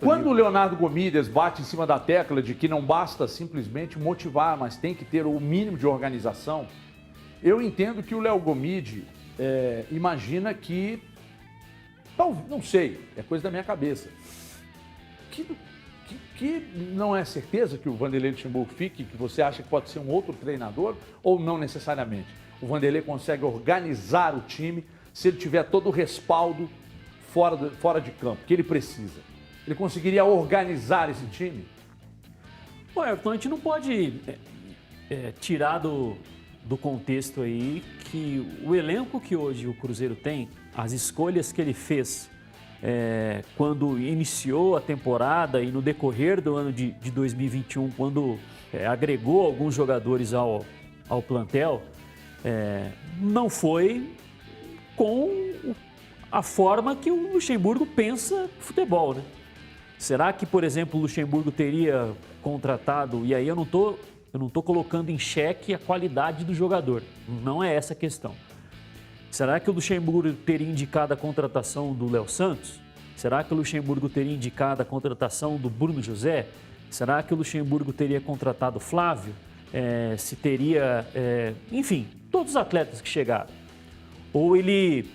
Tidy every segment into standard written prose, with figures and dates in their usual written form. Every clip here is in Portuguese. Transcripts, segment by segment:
Quando o Leonardo Gomides bate em cima da tecla de que não basta simplesmente motivar, mas tem que ter o mínimo de organização, eu entendo que o Léo Gomide imagina que, não sei, é coisa da minha cabeça, que não é certeza que o Vanderlei Luxemburgo fique, que você acha que pode ser um outro treinador, ou não necessariamente. O Vanderlei consegue organizar o time se ele tiver todo o respaldo fora de campo, que ele precisa. Ele conseguiria organizar esse time? Bom, Everton, a gente não pode tirar do contexto aí que o elenco que hoje o Cruzeiro tem, as escolhas que ele fez quando iniciou a temporada e no decorrer do ano de 2021, quando agregou alguns jogadores ao plantel, não foi com a forma que o Luxemburgo pensa futebol, né? Será que, por exemplo, o Luxemburgo teria contratado, e aí eu não tô colocando em xeque a qualidade do jogador, não é essa a questão. Será que o Luxemburgo teria indicado a contratação do Léo Santos? Será que o Luxemburgo teria indicado a contratação do Bruno José? Será que o Luxemburgo teria contratado o Flávio? Se teria, enfim, todos os atletas que chegaram. Ou ele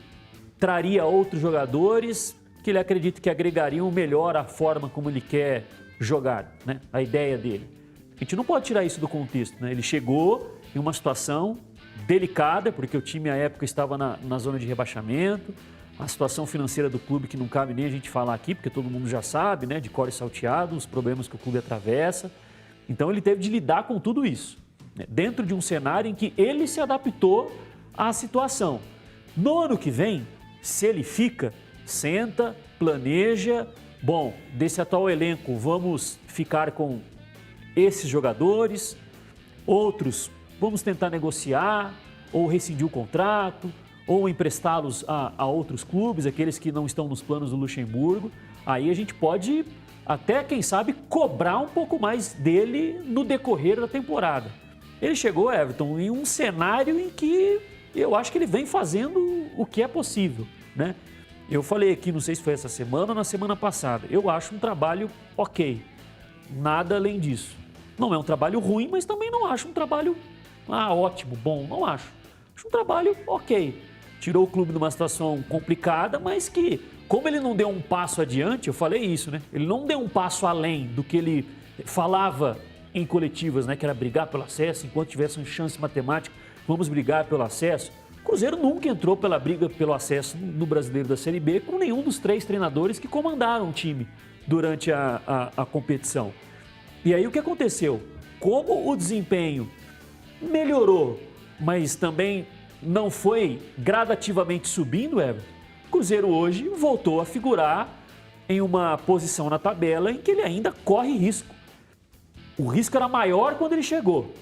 traria outros jogadores que ele acredita que agregariam melhor a forma como ele quer jogar, né? A ideia dele. A gente não pode tirar isso do contexto, né? Ele chegou em uma situação delicada, porque o time à época estava na zona de rebaixamento, a situação financeira do clube que não cabe nem a gente falar aqui, porque todo mundo já sabe, né? De cor e salteado, os problemas que o clube atravessa. Então ele teve de lidar com tudo isso, né? Dentro de um cenário em que ele se adaptou à situação. No ano que vem, se ele fica, senta, planeja, bom, desse atual elenco vamos ficar com esses jogadores, outros vamos tentar negociar ou rescindir o contrato ou emprestá-los a outros clubes, aqueles que não estão nos planos do Luxemburgo. Aí a gente pode até, quem sabe, cobrar um pouco mais dele no decorrer da temporada. Ele chegou, Everton, em um cenário em que eu acho que ele vem fazendo o que é possível, né? Eu falei aqui, não sei se foi essa semana ou na semana passada, eu acho um trabalho ok, nada além disso. Não é um trabalho ruim, mas também não acho um trabalho ótimo, bom, não acho. Acho um trabalho ok. Tirou o clube de uma situação complicada, mas que, como ele não deu um passo adiante, eu falei isso, né? Ele não deu um passo além do que ele falava em coletivas, né? Que era brigar pelo acesso, enquanto tivesse uma chance matemática, vamos brigar pelo acesso. O Cruzeiro nunca entrou pela briga pelo acesso no Brasileiro da Série B com nenhum dos 3 treinadores que comandaram o time durante a competição. E aí o que aconteceu? Como o desempenho melhorou, mas também não foi gradativamente subindo, Everton, o Cruzeiro hoje voltou a figurar em uma posição na tabela em que ele ainda corre risco. O risco era maior quando ele chegou,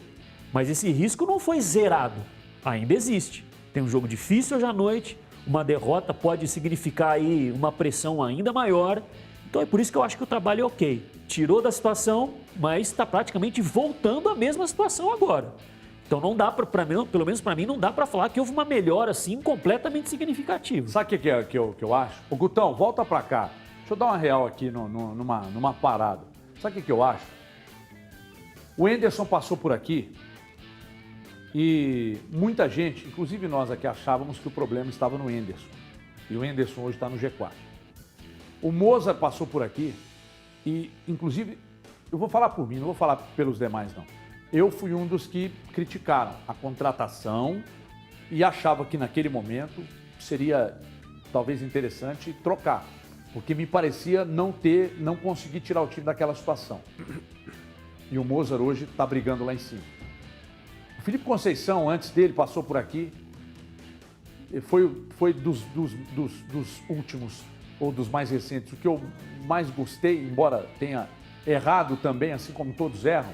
mas esse risco não foi zerado, ainda existe. Tem um jogo difícil hoje à noite, uma derrota pode significar aí uma pressão ainda maior. Então é por isso que eu acho que o trabalho é ok. Tirou da situação, mas está praticamente voltando à mesma situação agora. Então não dá pelo menos para mim, não dá para falar que houve uma melhora assim completamente significativa. Sabe o que eu acho? Ô Gutão, volta para cá. Deixa eu dar uma real aqui numa parada. Sabe o que eu acho? O Enderson passou por aqui e muita gente, inclusive nós aqui, achávamos que o problema estava no Enderson. E o Enderson hoje está no G4. O Mozart passou por aqui e, inclusive, eu vou falar por mim, não vou falar pelos demais, não. Eu fui um dos que criticaram a contratação e achava que naquele momento seria talvez interessante trocar, porque me parecia não conseguir tirar o time daquela situação. E o Mozart hoje está brigando lá em cima. O Felipe Conceição, antes dele, passou por aqui, foi dos últimos ou dos mais recentes, o que eu mais gostei, embora tenha errado também, assim como todos erram.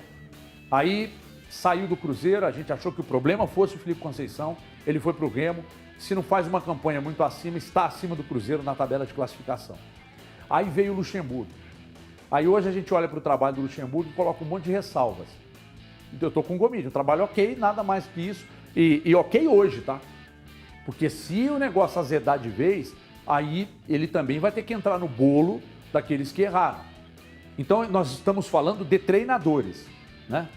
Aí saiu do Cruzeiro, a gente achou que o problema fosse o Felipe Conceição, ele foi para o Remo, se não faz uma campanha muito acima, está acima do Cruzeiro na tabela de classificação. Aí veio o Luxemburgo. Aí hoje a gente olha para o trabalho do Luxemburgo e coloca um monte de ressalvas. Então eu estou com o Gomide, um trabalho ok, nada mais que isso, e ok hoje, tá? Porque se o negócio azedar de vez, aí ele também vai ter que entrar no bolo daqueles que erraram. Então, nós estamos falando de treinadores, né?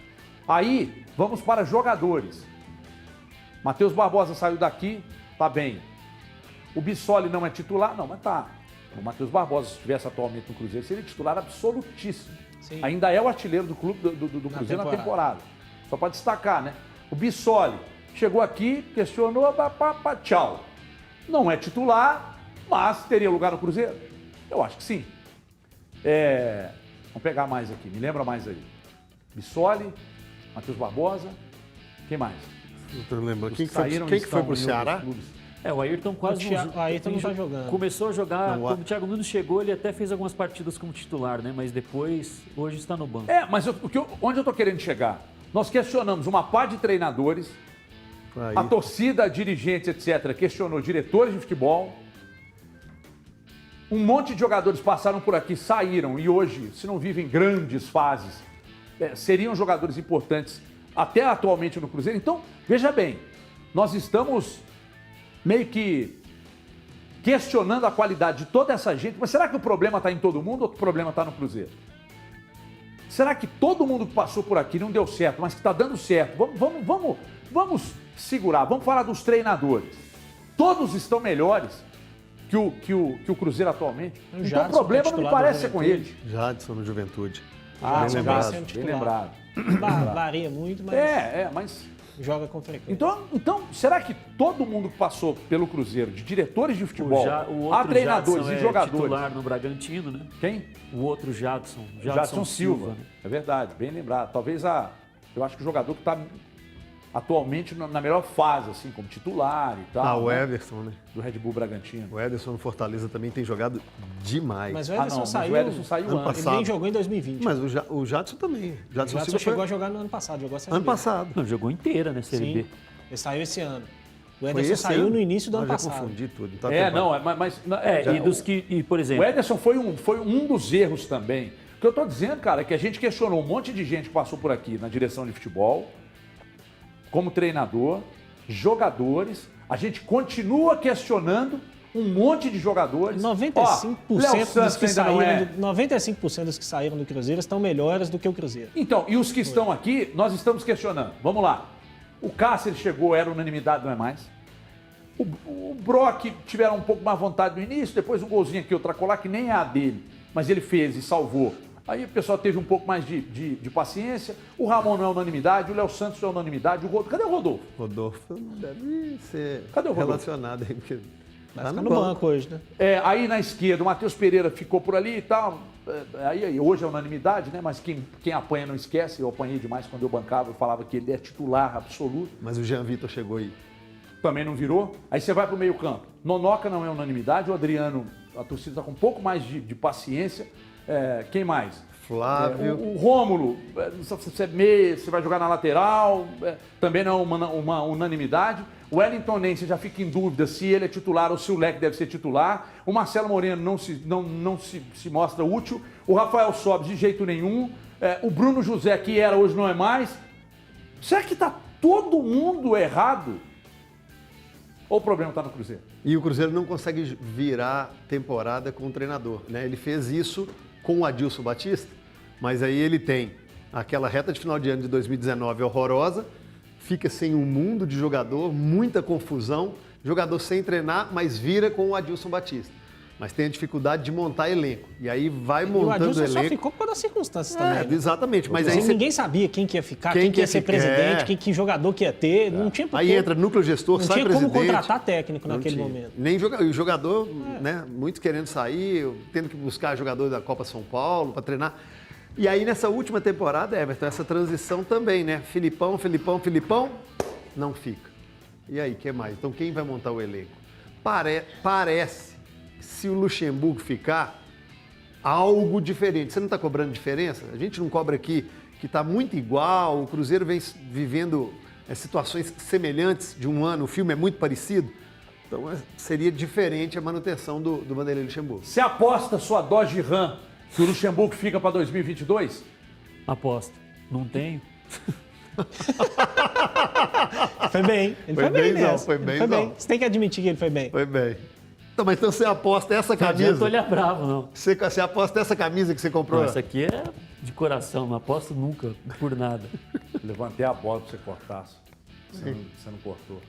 Aí, vamos para jogadores. Matheus Barbosa saiu daqui, tá bem. O Bissoli não é titular? Não, mas tá. O Matheus Barbosa, se estivesse atualmente no Cruzeiro, seria titular absolutíssimo. Sim. Ainda é o artilheiro do clube do Cruzeiro na temporada. Só para destacar, né? O Bissoli chegou aqui, questionou, tchau. Não é titular, mas teria lugar no Cruzeiro? Eu acho que sim. Vamos pegar mais aqui, me lembra mais aí. Bissoli, Matheus Barbosa, quem mais? Não tô lembrando. Quem que saíram foi e estão pro em Ceará? outros clubes. O Ayrton quase O Ayrton não tá jogando. Começou a jogar, Não, quando o Thiago Nunes chegou, ele até fez algumas partidas como titular, né? Mas depois, hoje está no banco. Mas onde eu tô querendo chegar? Nós questionamos uma par de treinadores, Aí. a torcida, dirigentes, etc., questionou diretores de futebol. Um monte de jogadores passaram por aqui, saíram e hoje, se não vivem grandes fases, seriam jogadores importantes até atualmente no Cruzeiro. Então, veja bem, nós estamos meio que questionando a qualidade de toda essa gente, mas será que o problema está em todo mundo ou o problema está no Cruzeiro? Será que todo mundo que passou por aqui não deu certo, mas que está dando certo? Vamos segurar, vamos falar dos treinadores. Todos estão melhores que o Cruzeiro atualmente. Então o problema não me parece ser com ele. Jadson no Juventude. Ah, Bem lembrado, lembrado. bem lembrado. Varia muito, mas Mas... joga com frequência. Então, será que todo mundo que passou pelo Cruzeiro, de diretores de futebol, O a outro treinadores Jadson e jogadores... titular no Bragantino, né? Quem? O outro Jadson. Jadson Silva. né? É verdade, bem lembrado. Talvez eu acho que o jogador que está atualmente na melhor fase, assim, como titular e tal. O né? Everson, né? Do Red Bull Bragantino. O Ederson no Fortaleza também tem jogado demais. Mas o Não, Ederson mas saiu. o Ederson saiu ano antes. Ele passado. nem jogou em 2020. Mas o Jadson também. O Jadson Jadson Silva chegou foi a jogar no ano passado, jogou a Série ano B. passado. Não, jogou inteira, né, Série Sim, B. ele saiu esse ano. O Foi Ederson esse saiu ano? no início do ano Já passado. confundi tudo. Então, Por exemplo, O Ederson foi um dos erros também. O que eu estou dizendo, cara, é que a gente questionou um monte de gente que passou por aqui na direção de futebol, como treinador, jogadores. A gente continua questionando um monte de jogadores. 95% Léo dos Santos que ainda não saíram, 95% dos que saíram do Cruzeiro estão melhores do que o Cruzeiro. Então, e os que estão aqui, nós estamos questionando. Vamos lá. O Cáceres chegou, era unanimidade, não é mais. O Brock tiveram um pouco mais vontade no início, depois um golzinho aqui, outra colar, que nem é a dele, mas ele fez e salvou. Aí o pessoal teve um pouco mais de paciência. O Ramon não é unanimidade, o Léo Santos não é unanimidade. Cadê o Rodolfo? Rodolfo deve ser Cadê o Rodolfo? relacionado aí, porque Vai tá ficar no banco hoje, né? Aí na esquerda, o Matheus Pereira ficou por ali e tal. Aí hoje é unanimidade, né? Mas quem apanha não esquece. Eu apanhei demais quando eu bancava, eu falava que ele é titular absoluto. Mas o Jean Vitor chegou aí. Também não virou. Aí você vai para o meio campo. Nonoca não é unanimidade, o Adriano, a torcida está com um pouco mais de paciência. Quem mais? Flávio. O Rômulo, você é meia, você vai jogar na lateral, também não é uma unanimidade. O Wellington Nem, você já fica em dúvida se ele é titular ou se o Leque deve ser titular. O Marcelo Moreno não se mostra útil. O Rafael Sobis de jeito nenhum. O Bruno José, que era, hoje não é mais. Será que está todo mundo errado? Ou o problema está no Cruzeiro? E o Cruzeiro não consegue virar temporada com o treinador, né? Ele fez isso com o Adilson Batista, mas aí ele tem aquela reta de final de ano de 2019 horrorosa, fica sem um mundo de jogador, muita confusão, jogador sem treinar, mas vira com o Adilson Batista. Mas tem a dificuldade de montar elenco. E aí vai montando o Adilson elenco. só ficou por causa das circunstâncias também. Né? Exatamente. Mas aí ninguém sabia quem que ia ficar, quem que ia ser presidente, que jogador que ia ter. Não tinha por Aí entra núcleo gestor, não sai tinha presidente. como contratar técnico naquele momento. Nem o jogador, né? Muitos querendo sair, tendo que buscar jogador da Copa São Paulo para treinar. E aí nessa última temporada, Everton, essa transição também, né? Filipão, não fica. E aí, o que mais? Então quem vai montar o elenco? Parece, se o Luxemburgo ficar, algo diferente. Você não está cobrando diferença? A gente não cobra aqui que está muito igual, o Cruzeiro vem vivendo situações semelhantes de um ano, o filme é muito parecido. Então seria diferente a manutenção do Vanderlei Luxemburgo. Você aposta sua Dodge Ram que o Luxemburgo fica para 2022? Aposto. Não tenho. Foi bem. Ele foi bem bem, nessa. foi bem. Você tem que admitir que ele foi bem. Foi bem. Então você aposta essa Não adianta camisa. olhar bravo, não. Você aposta essa camisa que você comprou. Não, essa aqui é de coração, não aposto nunca por nada. Levantei a bola pra você cortar. Você não cortou.